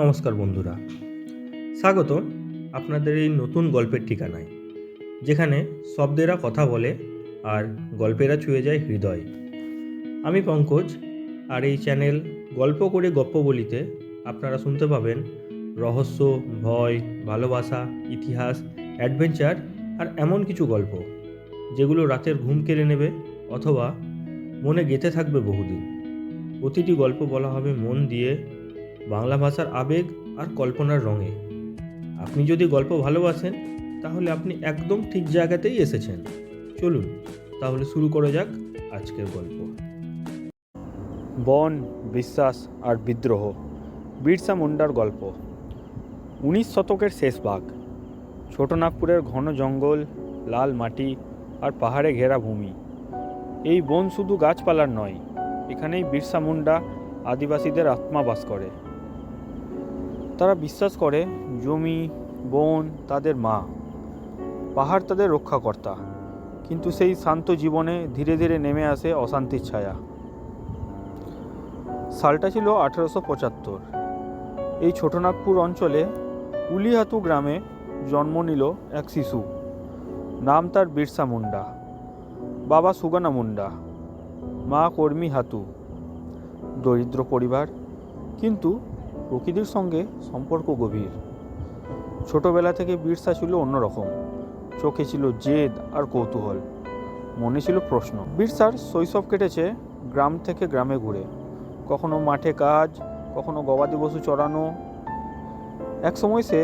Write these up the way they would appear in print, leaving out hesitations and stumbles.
নমস্কার বন্ধুরা, স্বাগত আপনাদের এই নতুন গল্পের ঠিকানায়, যেখানে শব্দেরা কথা বলে আর গল্পেরা ছুঁয়ে যায় হৃদয়। আমি পঙ্কজ, আর এই চ্যানেল গল্প করে গপ্প বলিতে আপনারা শুনতে পাবেন রহস্য, ভয়, ভালোবাসা, ইতিহাস, অ্যাডভেঞ্চার আর এমন কিছু গল্প যেগুলো রাতের ঘুম কেড়ে নেবে অথবা মনে গেঁথে থাকবে বহুদিন। প্রতিটি গল্প বলা হবে মন দিয়ে, বাংলা ভাষার আবেগ আর কল্পনার রঙে। আপনি যদি গল্প ভালোবাসেন তাহলে আপনি একদম ঠিক জায়গাতেই এসেছেন। চলুন তাহলে শুরু করা যাক আজকের গল্প। বন, বিশ্বাস আর বিদ্রোহ, বিরসা মুন্ডার গল্প। 19 শতকের শেষ ভাগ। ছোটনাগপুরের ঘন জঙ্গল, লাল মাটি আর পাহাড়ে ঘেরা ভূমি। এই বন শুধু গাছপালার নয়, এখানেই বিরসা মুন্ডা আদিবাসীদের আত্মা বাস করে। তারা বিশ্বাস করে জমি, বন তাদের মা, পাহাড় তাদের রক্ষাকর্তা। কিন্তু সেই শান্ত জীবনে ধীরে ধীরে নেমে আসে অশান্তির ছায়া। সালটা ছিল 1875। এই ছোটনাগপুর অঞ্চলে উলিহাতু গ্রামে জন্ম নিল এক শিশু। নাম তার বিরসা মুন্ডা। বাবা সুগানা মুন্ডা, মা কর্মী হাতু। দরিদ্র পরিবার, কিন্তু প্রকৃতির সঙ্গে সম্পর্ক গভীর। ছোটবেলা থেকে বিরসা ছিল অন্যরকম। চোখে ছিল জেদ আর কৌতূহল, মনে ছিল প্রশ্ন। বিরসার শৈশব কেটেছে গ্রাম থেকে গ্রামে ঘুরে, কখনো মাঠে কাজ, কখনো গবাদি পশু চড়ানো। একসময় সে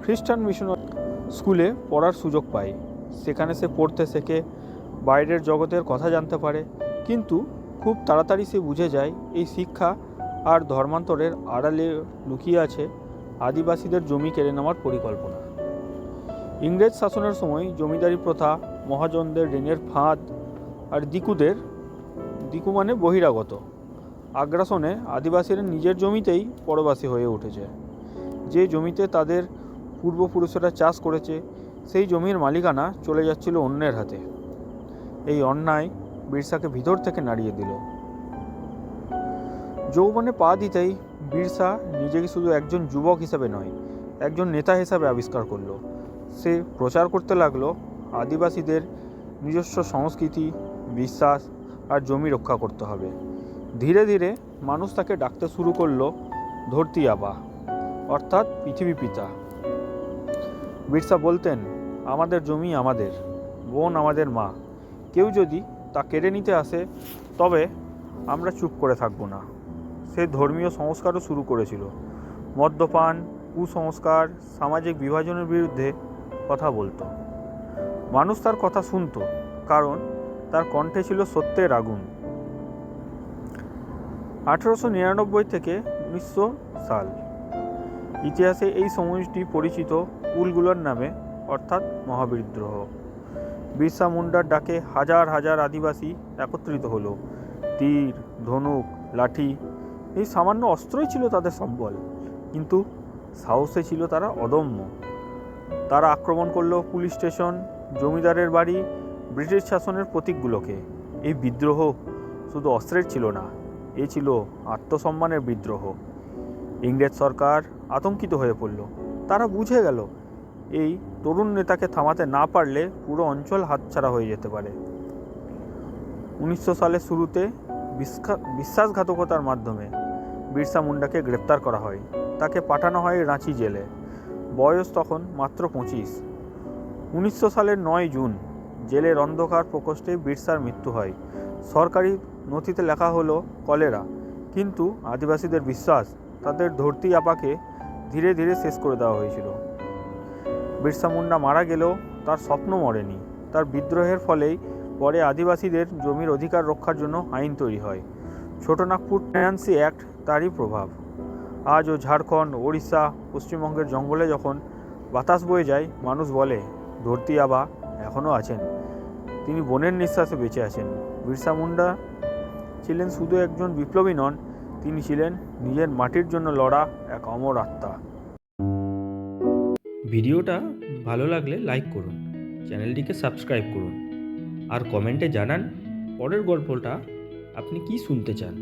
খ্রিস্টান মিশনারি স্কুলে পড়ার সুযোগ পায়। সেখানে সে পড়তে শেখে, বাইরের জগতের কথা জানতে পারে। কিন্তু খুব তাড়াতাড়ি সে বুঝে যায় এই শিক্ষা আর ধর্মান্তরের আড়ালে লুকিয়ে আছে আদিবাসীদের জমি কেড়ে নেওয়ার পরিকল্পনা। ইংরেজ শাসনের সময় জমিদারি প্রথা, মহাজনদের ঋণের ফাঁদ আর দিকু মানে বহিরাগত আগ্রাসনে আদিবাসীরা নিজের জমিতেই পরবাসী হয়ে উঠেছে। যে জমিতে তাদের পূর্বপুরুষেরা চাষ করেছে, সেই জমির মালিকানা চলে যাচ্ছিল অন্যের হাতে। এই অন্যায় বিরসাকে ভিতর থেকে নাড়িয়ে দিল। যৌবনে পা দিতেই বিরসা নিজেকে শুধু একজন যুবক হিসেবে নয়, একজন নেতা হিসাবে আবিষ্কার করলো। সে প্রচার করতে লাগলো আদিবাসীদের নিজস্ব সংস্কৃতি, বিশ্বাস আর জমি রক্ষা করতে হবে। ধীরে ধীরে মানুষ তাকে ডাকতে শুরু করলো ধরতি আবা, অর্থাৎ পৃথিবী পিতা। বিরসা বলতেন, আমাদের জমি আমাদের, বন আমাদের মা। কেউ যদি তা কেড়ে নিতে আসে তবে আমরা চুপ করে থাকবো না। সে ধর্মীয় সংস্কারও শুরু করেছিল। মদ্যপান, কুসংস্কার, সামাজিক বিভাজনের বিরুদ্ধে কথা বলতো। মানুষ তার কথা শুনতো, কারণ তার কণ্ঠে ছিল সত্যের আগুন। 1899 থেকে 1900 সাল। ইতিহাসে এই সময়টি পরিচিত উলগুলোর নামে, অর্থাৎ মহাবিদ্রোহ। বিরসা মুন্ডার ডাকে হাজার হাজার আদিবাসী একত্রিত হলো। তীর, ধনুক, লাঠি, এই সামান্য অস্ত্রই ছিল তাদের সম্বল, কিন্তু সাহসে ছিল তারা অদম্য। তারা আক্রমণ করলো পুলিশ স্টেশন, জমিদারের বাড়ি, ব্রিটিশ শাসনের প্রতীকগুলোকে। এই বিদ্রোহ শুধু অস্ত্রের ছিল না, এ ছিল আত্মসম্মানের বিদ্রোহ। ইংরেজ সরকার আতঙ্কিত হয়ে পড়ল। তারা বুঝে গেল এই তরুণ নেতাকে থামাতে না পারলে পুরো অঞ্চল হাতছাড়া হয়ে যেতে পারে। 1900 সালের শুরুতে বিশ্বাসঘাতকতার মাধ্যমে বিরসা মুন্ডাকে গ্রেপ্তার করা হয়। তাকে পাঠানো হয় রাঁচি জেলে। বয়স তখন মাত্র 25। 1900 সালের 9 জুন জেলের অন্ধকার প্রকোষ্ঠে বিরসার মৃত্যু হয়। সরকারি নথিতে লেখা হলো কলেরা, কিন্তু আদিবাসীদের বিশ্বাস তাদের ধরতি আপাকে ধীরে ধীরে শেষ করে দেওয়া হয়েছিল। বিরসা মুন্ডা মারা গেলেও তার স্বপ্ন মরেনি। তার বিদ্রোহের ফলেই পরে আদিবাসীদের জমির অধিকার রক্ষার জন্য আইন তৈরি হয়। ছোটনাগপুর টেনেন্সি অ্যাক্ট তারই প্রভাব। আজও ঝাড়খণ্ড, ওড়িশা, পশ্চিমবঙ্গের জঙ্গলে যখন বাতাস বয়ে যায়, মানুষ বলে ধরতি আবা এখনও আছেন, তিনি বনের নিঃশ্বাসে বেঁচে আছেন। বিরসা মুন্ডা ছিলেন শুধু একজন বিপ্লবী নন, তিনি ছিলেন নিজের মাটির জন্য লড়া এক অমর আত্মা। ভিডিওটা ভালো লাগলে লাইক করুন, চ্যানেলটিকে সাবস্ক্রাইব করুন আর কমেন্টে জানান পরের গল্পটা আপনি কি শুনতে চান।